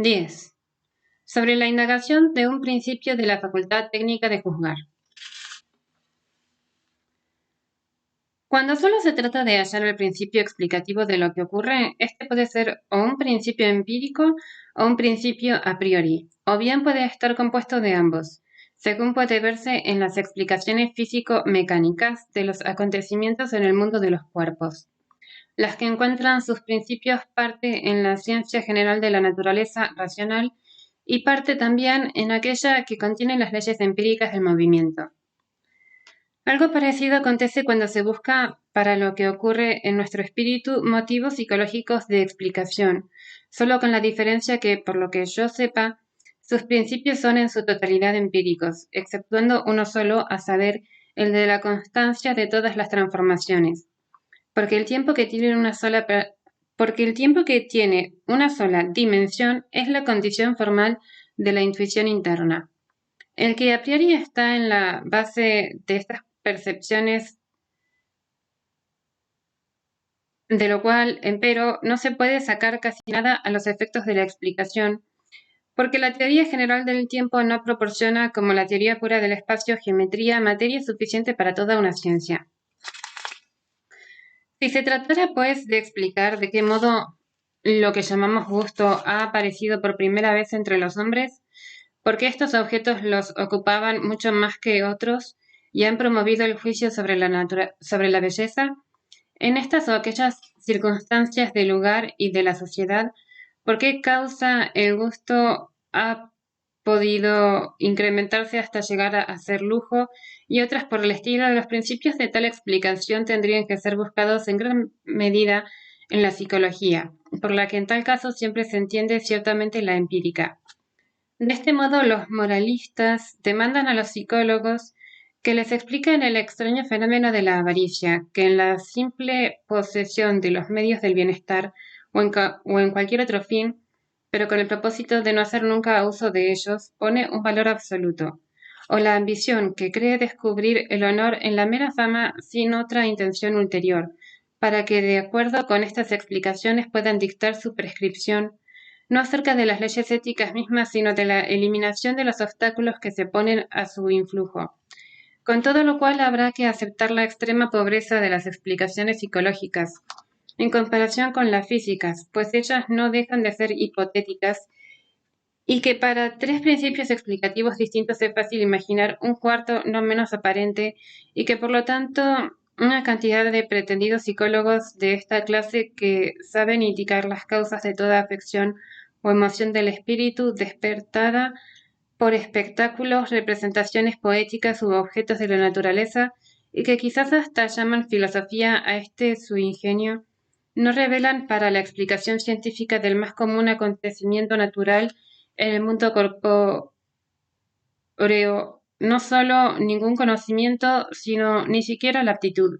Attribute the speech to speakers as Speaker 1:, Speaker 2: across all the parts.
Speaker 1: 10. Sobre la indagación de un principio de la facultad técnica de juzgar. Cuando solo se trata de hallar el principio explicativo de lo que ocurre, este puede ser o un principio empírico o un principio a priori, o bien puede estar compuesto de ambos, según puede verse en las explicaciones físico-mecánicas de los acontecimientos en el mundo de los cuerpos, las que encuentran sus principios parte en la ciencia general de la naturaleza racional y parte también en aquella que contiene las leyes empíricas del movimiento. Algo parecido acontece cuando se busca para lo que ocurre en nuestro espíritu motivos psicológicos de explicación, solo con la diferencia que, por lo que yo sepa, sus principios son en su totalidad empíricos, exceptuando uno solo, a saber, el de la constancia de todas las transformaciones, porque el tiempo que tiene una sola dimensión es la condición formal de la intuición interna. El que a priori está en la base de estas percepciones, de lo cual, empero, no se puede sacar casi nada a los efectos de la explicación, porque la teoría general del tiempo no proporciona, como la teoría pura del espacio, geometría, materia suficiente para toda una ciencia. Si se tratara, pues, de explicar de qué modo lo que llamamos gusto ha aparecido por primera vez entre los hombres, porque estos objetos los ocupaban mucho más que otros y han promovido el juicio sobre la belleza, en estas o aquellas circunstancias del lugar y de la sociedad, ¿por qué causa el gusto ha podido incrementarse hasta llegar a ser lujo y otras por el estilo? Los principios de tal explicación tendrían que ser buscados en gran medida en la psicología, por la que en tal caso siempre se entiende ciertamente la empírica. De este modo, los moralistas demandan a los psicólogos que les expliquen el extraño fenómeno de la avaricia, que en la simple posesión de los medios del bienestar o en cualquier otro fin, pero con el propósito de no hacer nunca uso de ellos, pone un valor absoluto, o la ambición, que cree descubrir el honor en la mera fama sin otra intención ulterior, para que, de acuerdo con estas explicaciones, puedan dictar su prescripción no acerca de las leyes éticas mismas, sino de la eliminación de los obstáculos que se ponen a su influjo. Con todo lo cual habrá que aceptar la extrema pobreza de las explicaciones psicológicas, en comparación con las físicas, pues ellas no dejan de ser hipotéticas y que para tres principios explicativos distintos es fácil imaginar un cuarto no menos aparente y que por lo tanto una cantidad de pretendidos psicólogos de esta clase que saben indicar las causas de toda afección o emoción del espíritu despertada por espectáculos, representaciones poéticas u objetos de la naturaleza y que quizás hasta llaman filosofía a este su ingenio, no revelan para la explicación científica del más común acontecimiento natural en el mundo corpóreo no solo ningún conocimiento, sino ni siquiera la aptitud.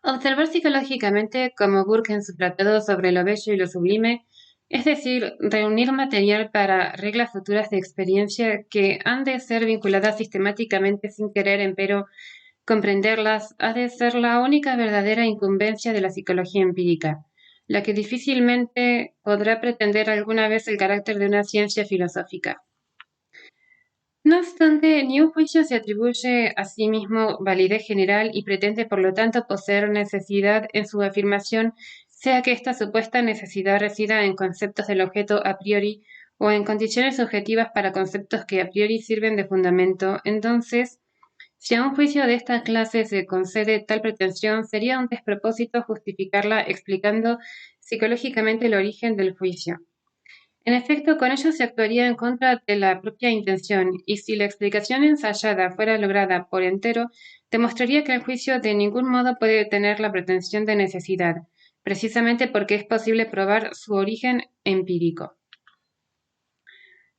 Speaker 1: Observar psicológicamente, como Burke en su tratado sobre lo bello y lo sublime, es decir, reunir material para reglas futuras de experiencia que han de ser vinculadas sistemáticamente sin querer, empero comprenderlas, ha de ser la única verdadera incumbencia de la psicología empírica, la que difícilmente podrá pretender alguna vez el carácter de una ciencia filosófica. No obstante, ni un juicio se atribuye a sí mismo validez general y pretende por lo tanto poseer necesidad en su afirmación, sea que esta supuesta necesidad resida en conceptos del objeto a priori o en condiciones objetivas para conceptos que a priori sirven de fundamento. Entonces, si a un juicio de esta clase se concede tal pretensión, sería un despropósito justificarla explicando psicológicamente el origen del juicio. En efecto, con ello se actuaría en contra de la propia intención, y si la explicación ensayada fuera lograda por entero, demostraría que el juicio de ningún modo puede tener la pretensión de necesidad, precisamente porque es posible probar su origen empírico.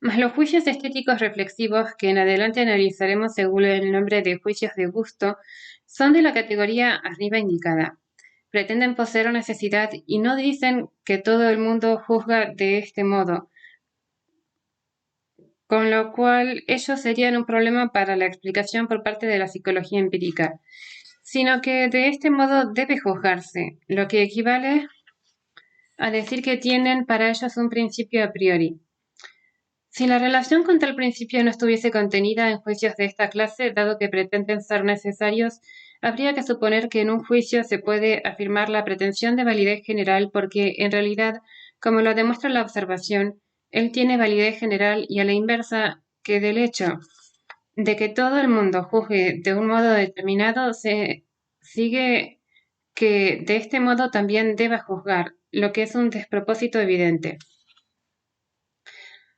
Speaker 1: Mas los juicios estéticos reflexivos, que en adelante analizaremos según el nombre de juicios de gusto, son de la categoría arriba indicada. Pretenden poseer necesidad y no dicen que todo el mundo juzga de este modo, con lo cual ellos serían un problema para la explicación por parte de la psicología empírica, sino que de este modo debe juzgarse, lo que equivale a decir que tienen para ellos un principio a priori. Si la relación con tal principio no estuviese contenida en juicios de esta clase, dado que pretenden ser necesarios, habría que suponer que en un juicio se puede afirmar la pretensión de validez general porque, en realidad, como lo demuestra la observación, él tiene validez general y a la inversa que del hecho de que todo el mundo juzgue de un modo determinado, se sigue que de este modo también deba juzgar, lo que es un despropósito evidente.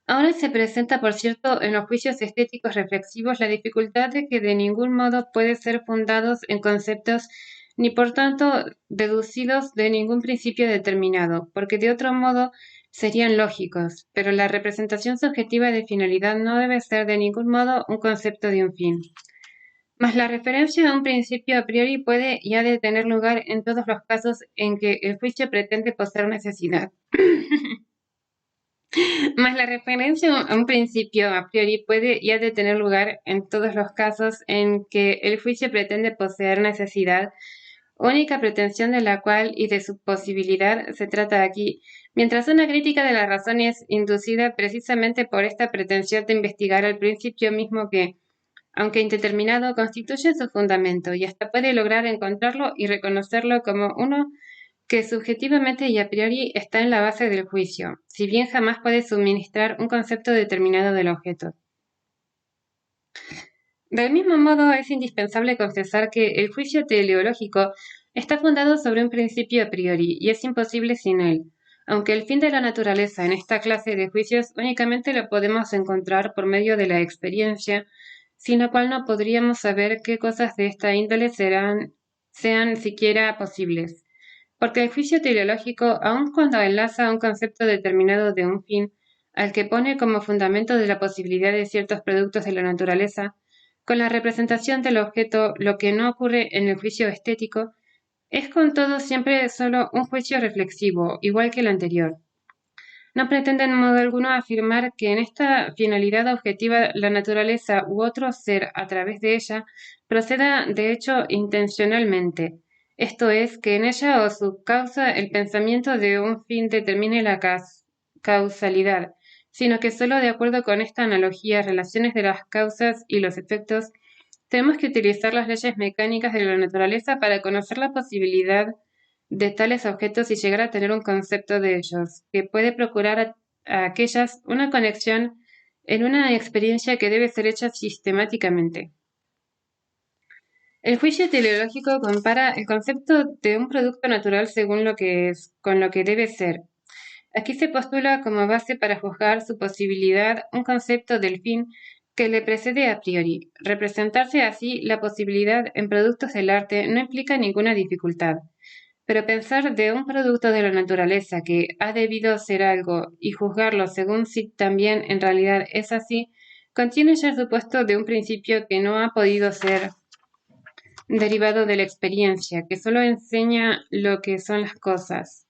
Speaker 1: Ahora se presenta, por cierto, en los juicios estéticos reflexivos la dificultad de que de ningún modo pueden ser fundados en conceptos ni por tanto deducidos de ningún principio determinado, porque de otro modo serían lógicos, pero la representación subjetiva de finalidad no debe ser de ningún modo un concepto de un fin. Mas la referencia a un principio a priori puede y ha de tener lugar en todos los casos en que el juicio pretende poseer necesidad. Mas la referencia a un principio a priori puede y ha de tener lugar en todos los casos en que el juicio pretende poseer necesidad, única pretensión de la cual y de su posibilidad se trata aquí, mientras una crítica de la razón es inducida precisamente por esta pretensión de investigar el principio mismo que, aunque indeterminado, constituye su fundamento y hasta puede lograr encontrarlo y reconocerlo como uno que subjetivamente y a priori está en la base del juicio, si bien jamás puede suministrar un concepto determinado del objeto. Del mismo modo, es indispensable confesar que el juicio teleológico está fundado sobre un principio a priori y es imposible sin él, aunque el fin de la naturaleza en esta clase de juicios únicamente lo podemos encontrar por medio de la experiencia, sin lo cual no podríamos saber qué cosas de esta índole sean siquiera posibles. Porque el juicio teleológico, aun cuando enlaza un concepto determinado de un fin, al que pone como fundamento de la posibilidad de ciertos productos de la naturaleza, con la representación del objeto, lo que no ocurre en el juicio estético, es con todo siempre solo un juicio reflexivo, igual que el anterior. No pretende en modo alguno afirmar que en esta finalidad objetiva la naturaleza u otro ser a través de ella proceda de hecho intencionalmente, esto es, que en ella o su causa el pensamiento de un fin determine la causalidad, sino que solo de acuerdo con esta analogía, relaciones de las causas y los efectos, tenemos que utilizar las leyes mecánicas de la naturaleza para conocer la posibilidad de tales objetos y llegar a tener un concepto de ellos, que puede procurar a aquellas una conexión en una experiencia que debe ser hecha sistemáticamente. El juicio teleológico compara el concepto de un producto natural según lo que es, con lo que debe ser. Aquí se postula como base para juzgar su posibilidad un concepto del fin que le precede a priori. Representarse así la posibilidad en productos del arte no implica ninguna dificultad. Pero pensar de un producto de la naturaleza que ha debido ser algo y juzgarlo según si también en realidad es así, contiene ya el supuesto de un principio que no ha podido ser derivado de la experiencia, que solo enseña lo que son las cosas.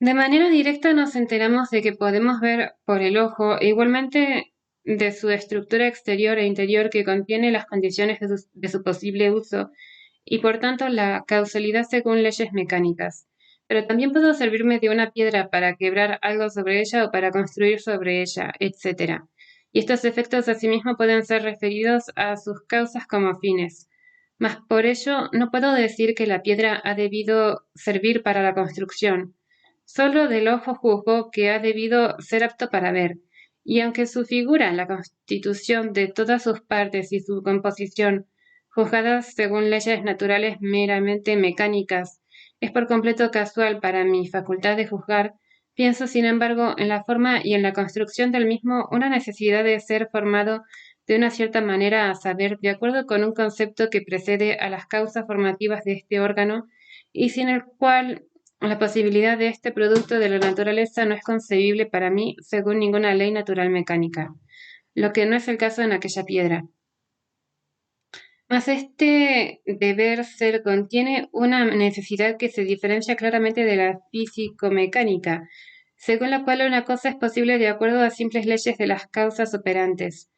Speaker 1: De manera directa nos enteramos de que podemos ver por el ojo e igualmente de su estructura exterior e interior que contiene las condiciones de su posible uso y por tanto la causalidad según leyes mecánicas. Pero también puedo servirme de una piedra para quebrar algo sobre ella o para construir sobre ella, etc. Y estos efectos asimismo pueden ser referidos a sus causas como fines. Mas por ello no puedo decir que la piedra ha debido servir para la construcción. Solo del ojo juzgo que ha debido ser apto para ver, y aunque su figura, la constitución de todas sus partes y su composición, juzgadas según leyes naturales meramente mecánicas, es por completo casual para mi facultad de juzgar, pienso sin embargo en la forma y en la construcción del mismo una necesidad de ser formado de una cierta manera, a saber, de acuerdo con un concepto que precede a las causas formativas de este órgano y sin el cual la posibilidad de este producto de la naturaleza no es concebible para mí según ninguna ley natural mecánica, lo que no es el caso en aquella piedra. Mas este deber ser contiene una necesidad que se diferencia claramente de la físico-mecánica, según la cual una cosa es posible de acuerdo a simples leyes de las causas operantes,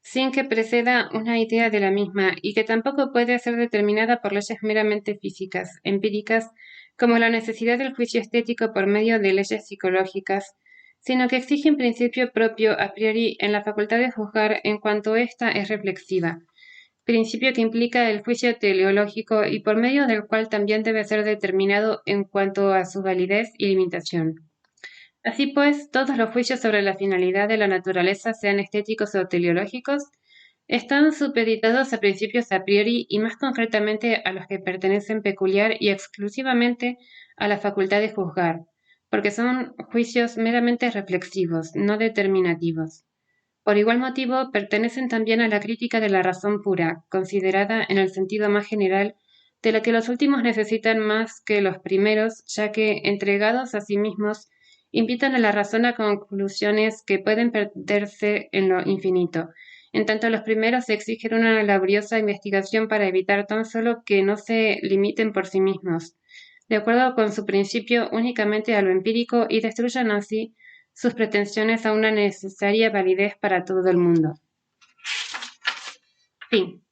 Speaker 1: sin que preceda una idea de la misma, y que tampoco puede ser determinada por leyes meramente físicas, empíricas, como la necesidad del juicio estético por medio de leyes psicológicas, sino que exige un principio propio a priori en la facultad de juzgar en cuanto ésta es reflexiva, principio que implica el juicio teleológico y por medio del cual también debe ser determinado en cuanto a su validez y limitación. Así pues, todos los juicios sobre la finalidad de la naturaleza, sean estéticos o teleológicos, están supeditados a principios a priori y más concretamente a los que pertenecen peculiar y exclusivamente a la facultad de juzgar, porque son juicios meramente reflexivos, no determinativos. Por igual motivo, pertenecen también a la crítica de la razón pura, considerada en el sentido más general, de la que los últimos necesitan más que los primeros, ya que, entregados a sí mismos, invitan a la razón a conclusiones que pueden perderse en lo infinito. En tanto, los primeros exigen una laboriosa investigación para evitar tan solo que no se limiten por sí mismos, de acuerdo con su principio únicamente a lo empírico y destruyan así sus pretensiones a una necesaria validez para todo el mundo. Fin.